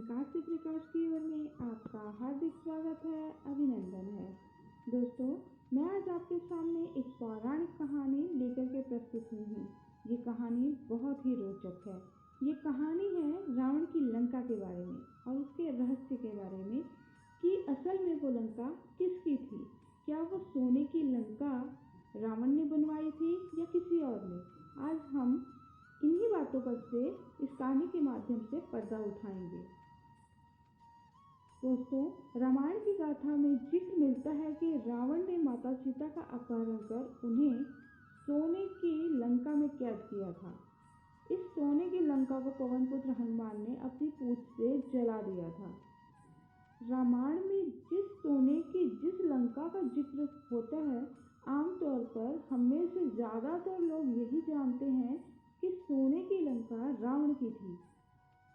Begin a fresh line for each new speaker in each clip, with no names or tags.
काशी प्रकाश की ओर में आपका हार्दिक स्वागत है, अभिनंदन है। दोस्तों, मैं आज आपके सामने एक पौराणिक कहानी लेकर के प्रस्तुत हुई हूँ। ये कहानी बहुत ही रोचक है। ये कहानी है रावण की लंका के बारे में और उसके रहस्य के बारे में कि असल में वो लंका किसकी थी। क्या वो सोने की लंका रावण ने बनवाई थी या किसी और ने। आज हम इन्हीं बातों पर से इस कहानी के माध्यम से पर्दा उठाएंगे। दोस्तों, रामायण की गाथा में जिक्र मिलता है कि रावण ने माता सीता का अपहरण कर उन्हें सोने की लंका में कैद किया था। इस सोने की लंका को पवन पुत्र हनुमान ने अपनी पूंछ से जला दिया था। रामायण में जिस सोने की जिस लंका का जिक्र होता है, आमतौर पर हमें से ज़्यादातर लोग यही जानते हैं कि सोने की लंका रावण की थी।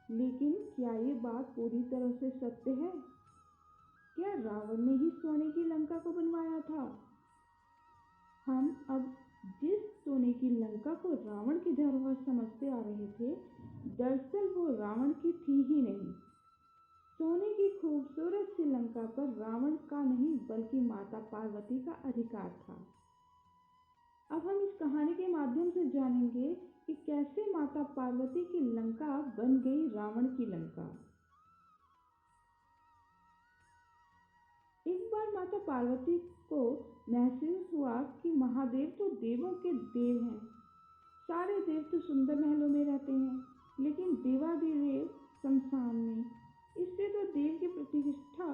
लेकिन क्या ये बात पूरी तरह से सत्य है? क्या रावण ने ही सोने की लंका को बनवाया था? हम अब जिस सोने की लंका को रावण की धरोहर समझते आ रहे थे, दरअसल वो रावण की थी ही नहीं। सोने की खूबसूरत सी लंका पर रावण का नहीं बल्कि माता पार्वती का अधिकार था। अब हम इस कहानी के माध्यम से जानेंगे कि कैसे माता पार्वती की लंका बन गई रावण की लंका। एक बार माता पार्वती को महसूस हुआ कि महादेव तो देवों के देव हैं। सारे देव तो सुंदर महलों में रहते हैं, लेकिन देवाधिदेव शमशान में। इससे तो देव की प्रतिष्ठा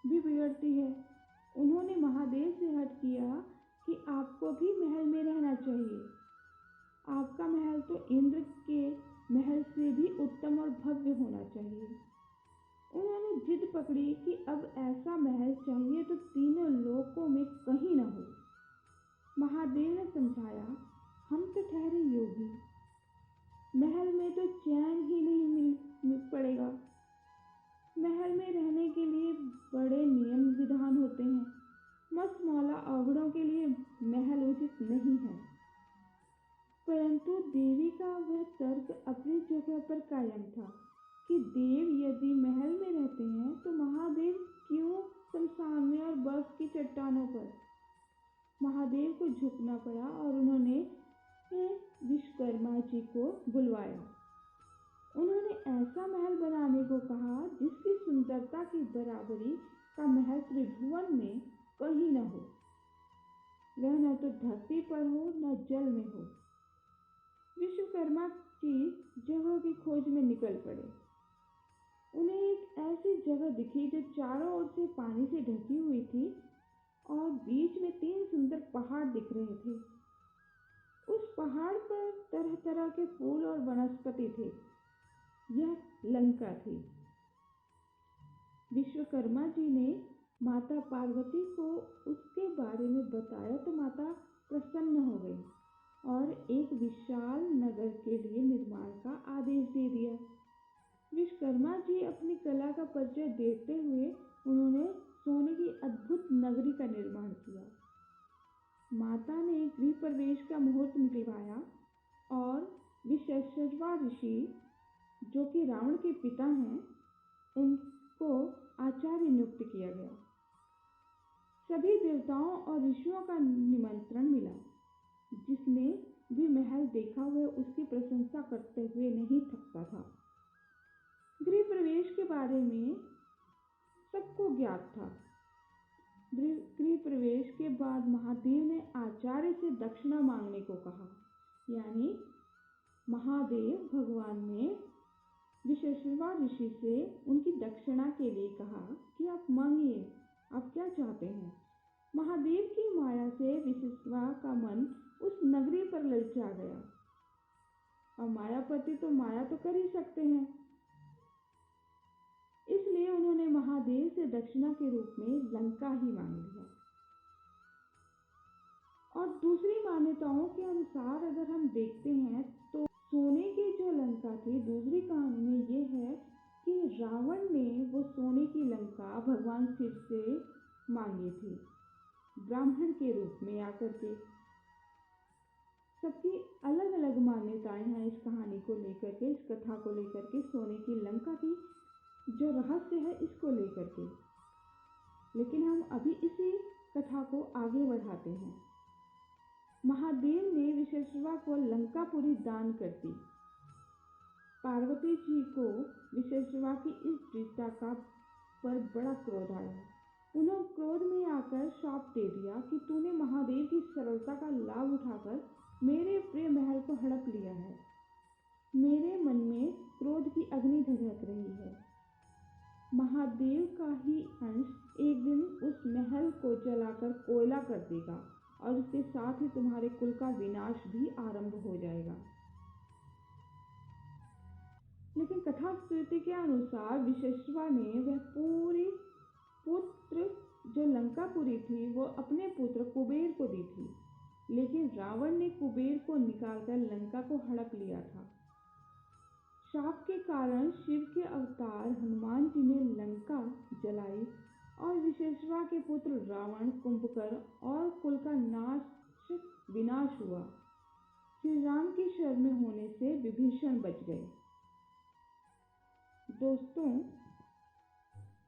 भी बिगड़ती है। उन्होंने महादेव से हट किया कि आपको भी महल में रहना चाहिए। आपका महल तो इंद्र के महल से भी उत्तम और भव्य होना चाहिए। उन्होंने जिद पकड़ी कि अब ऐसा महल चाहिए तो तीनों लोकों में कहीं न हो। महादेव ने समझाया, हम तो ठहरे योगी, महल में तो चैन ही नहीं मिल पड़ेगा। महल में रहने के लिए बड़े नियम विधान होते हैं। मस्त मौला औगड़ों के लिए महल उचित नहीं है। परंतु देवी का वह तर्क अपनी जगह पर कायम था कि देव यदि महल में रहते हैं तो महादेव क्यों शमशान में और बर्फ की चट्टानों पर। महादेव को झुकना पड़ा और उन्होंने विश्वकर्मा जी को बुलवाया। उन्होंने ऐसा महल बनाने को कहा जिसकी सुंदरता की बराबरी का महल त्रिभुवन में कहीं न हो। वह न तो धरती पर हो न जल में हो। विश्वकर्मा जी जगह की खोज में निकल पड़े। उन्हें एक ऐसी जगह दिखी जो चारों ओर से पानी से ढकी हुई थी और बीच में 3 सुंदर पहाड़ दिख रहे थे। उस पहाड़ पर तरह तरह के फूल और वनस्पति थे। यह लंका थी। विश्वकर्मा जी ने माता पार्वती को उसके बारे में बताया तो माता प्रसन्न हो गई और एक विशाल नगर के लिए निर्माण का आदेश दे दिया। विश्वकर्मा जी अपनी कला का परिचय देते हुए उन्होंने सोने की अद्भुत नगरी का निर्माण किया। माता ने गृह प्रवेश का मुहूर्त निकलवाया और विश्वेश्वरवा ऋषि, जो कि रावण के पिता हैं, उनको आचार्य नियुक्त किया गया। सभी देवताओं और ऋषियों का निमंत्रण मिला। जिसने भी महल देखा वह उसकी प्रशंसा करते हुए नहीं थकता था। गृह प्रवेश के बारे में सबको ज्ञात था। गृह प्रवेश के बाद महादेव ने आचार्य से दक्षिणा मांगने को कहा। यानी महादेव भगवान ने विश्वेश्वरवा ऋषि से उनकी दक्षिणा के लिए कहा कि आप मांगिए, आप क्या चाहते हैं। महादेव की माया से विश्वेश्वरवा का मन उस नगरी पर ललचा गया। और मायापति तो माया तो कर ही सकते हैं। इसलिए उन्होंने महादेव से दक्षिणा के रूप में लंका ही मांग लिया। और दूसरी मान्यताओं के अनुसार अगर हम देखते हैं तो सोने की जो लंका थी, दूसरी कहानी में ये है कि रावण ने वो सोने की लंका भगवान शिव से मांगी थी, ब्राह्मण के रूप में आकर के। सबकी अलग अलग मान्यताएं हैं इस कहानी को लेकर के, इस कथा को लेकर के। सोने की लंका की जो रहस्य है इसको लेकर के। लेकिन हम अभी इसी कथा को आगे बढ़ाते हैं। महादेव ने विशेश्वा को लंकापुरी दान कर दी। पार्वती जी को विशेश्वा की इस दृढ़ता का पर बड़ा क्रोध आया। उन्होंने क्रोध में आकर शाप दे दिया कि तूने महादेव की सरलता का लाभ उठाकर मेरे प्रिय महल को हड़प लिया है। मेरे मन में क्रोध की अग्नि धधक रही है। महादेव का ही अंश एक दिन उस महल को जलाकर कोयला कर देगा और उसके साथ ही तुम्हारे कुल का विनाश भी आरंभ हो जाएगा। लेकिन कथा स्मृति के अनुसार विशेश्वा ने वह पूरी पुत्र जो लंकापुरी थी वो अपने पुत्र कुबेर को दी थी। लेकिन रावण ने कुबेर को निकालकर लंका को हड़प लिया था। शाप के कारण शिव के अवतार हनुमान जी ने लंका जलाई और विशेश्वा के पुत्र रावण, कुंभकर्ण और कुल का विनाश हुआ। श्री राम की शरण में होने से विभीषण बच गए। दोस्तों,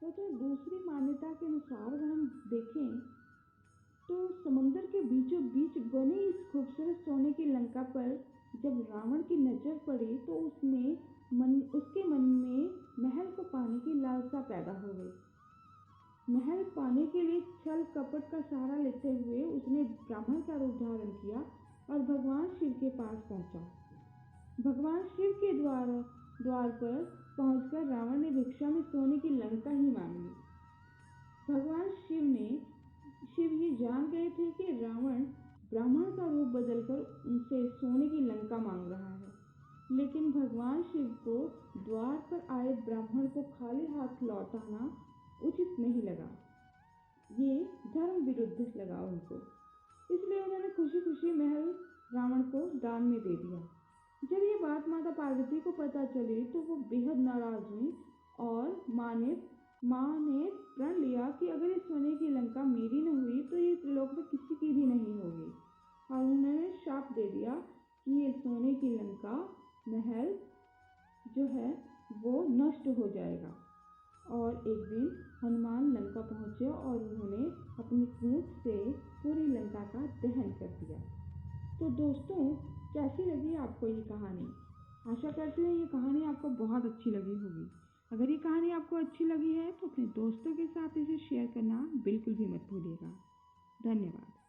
तो दूसरी मान्यता के अनुसार अगर हम देखें तो समुद्र के बीचों बीच बनी इस खूबसूरत सोने की लंका पर जब रावण की नजर पड़ी तो उसके मन में महल को पाने की लालसा पैदा हो गई। महल पाने के लिए छल कपट का सहारा लेते हुए उसने ब्राह्मण का रूप धारण किया और भगवान शिव के पास पहुंचा। भगवान शिव के द्वार पर पहुंचकर रावण ने भिक्षा में सोने की लंका ही मांग ली। भगवान शिव ये जान गए थे कि रावण ब्राह्मण का रूप बदलकर उनसे सोने की लंका मांग रहा है। लेकिन भगवान शिव को द्वार पर आए ब्राह्मण को खाली हाथ लौटाना उचित नहीं लगा। ये धर्म विरुद्ध लगा उनको। इसलिए उन्होंने खुशी खुशी महल रावण को दान में दे दिया। जब ये बात माता पार्वती को पता चली तो वो बेहद नाराज हुई और माँ ने प्रण लिया कि अगर इस सोने की लंका मेरी न हुई तो ये त्रिलोक में किसी की भी नहीं होगी। और उन्होंने शाप दे दिया कि ये सोने की लंका महल जो है वो नष्ट हो जाएगा। और एक दिन हनुमान लंका पहुंचे और उन्होंने अपनी पूंछ से पूरी लंका का दहन कर दिया। तो दोस्तों, कैसी लगी आपको ये कहानी? आशा करती हूँ ये कहानी आपको बहुत अच्छी लगी होगी। अगर ये कहानी आपको अच्छी लगी है तो अपने दोस्तों के साथ इसे शेयर करना बिल्कुल भी मत भूलिएगा। धन्यवाद।